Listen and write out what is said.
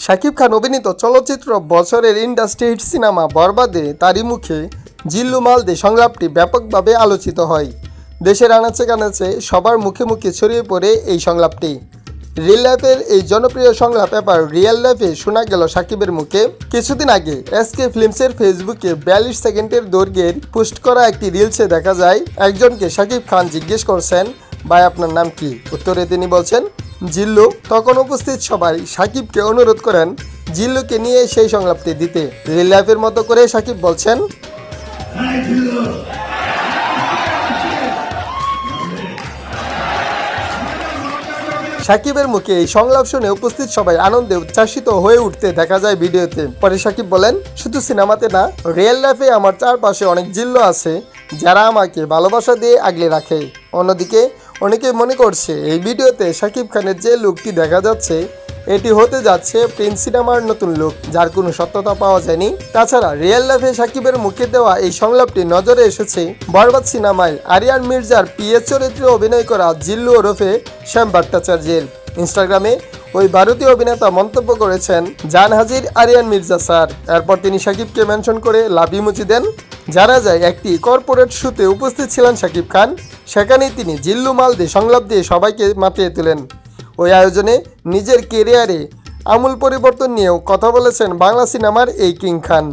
শাকিব খান অভিনীত চলচ্চিত্র বছরের ইন্ডাস্ট্রি হিট সিনেমা বরবাদে তারই মুখে জিল্লু মাল দে সংলাপটি ব্যাপকভাবে আলোচিত হয়। দেশের আনাচে কানাচে সবার মুখে মুখে ছড়িয়ে পড়ে এই সংলাপটি। রিয়েল লাইফের এই জনপ্রিয় সংলাপ এবার রিয়েল লাইফে শোনা গেল শাকিবের মুখে। কিছুদিন আগে এসকে ফিল্মসের ফেসবুকে 42 সেকেন্ডের দৈর্ঘ্যের পোস্ট করা একটি রিলসে দেখা যায় একজনকে শাকিব খান জিজ্ঞেস করছেন, ভাই আপনার নাম কি? উত্তরে তিনি বলছেন জিল্লু। তখন উপস্থিত সবাই শাকিবকে অনুরোধ করেন জিল্লুকে নিয়ে সেই সংলাপটি দিতে। রিয়েল লাইফের মতো করে শাকিব বলছেন, শাকিবের মুখে এই সংলাপ শুনে উপস্থিত সবাই আনন্দে উচ্ছ্বাসিত হয়ে উঠতে দেখা যায় ভিডিওতে। পরে শাকিব বলেন, শুধু সিনেমাতে না, রিয়েল লাইফে আমার চারপাশে অনেক জিল্লু আছে যারা আমাকে ভালোবাসা দিয়ে আগলে রাখে। অন্যদিকে অনেকে মনে করছে এই ভিডিওতে শাকিব খানের যে লুকটি দেখা যাচ্ছে এটি হতে যাচ্ছে প্রিন্স সিনেমার নতুন লুক, যার কোনো সত্যতা পাওয়া যায়নি। তাছাড়া রিয়েল লাইফে শাকিবের মুখে দেওয়া এই সংলাপটি নজরে এসেছে বরবাদ সিনেমায় আরিয়ান মির্জার পিএ চরিত্রে অভিনয় করা জিল্লু ওরফে শ্যাম ভট্টাচার্যের। ইনস্টাগ্রামে ওই ভারতীয় অভিনেতা মন্তব্য করেছেন, জান হাজির আরিয়ান মির্জা স্যার। এরপর তিনি শাকিবকে মেনশন করে লাভ ইমোজি দেন। জানা যায় একটি কর্পোরেট শুতে উপস্থিত ছিলেন শাকিব খান। সেখানেই তিনি জিল্লু মাল দে সংলাপ দিয়ে সবাইকে মাতিয়ে তোলেন। ওই আয়োজনে নিজের কেরিয়ারে আমূল পরিবর্তন নিয়েও কথা বলেছেন বাংলা সিনেমার এই কিং খান।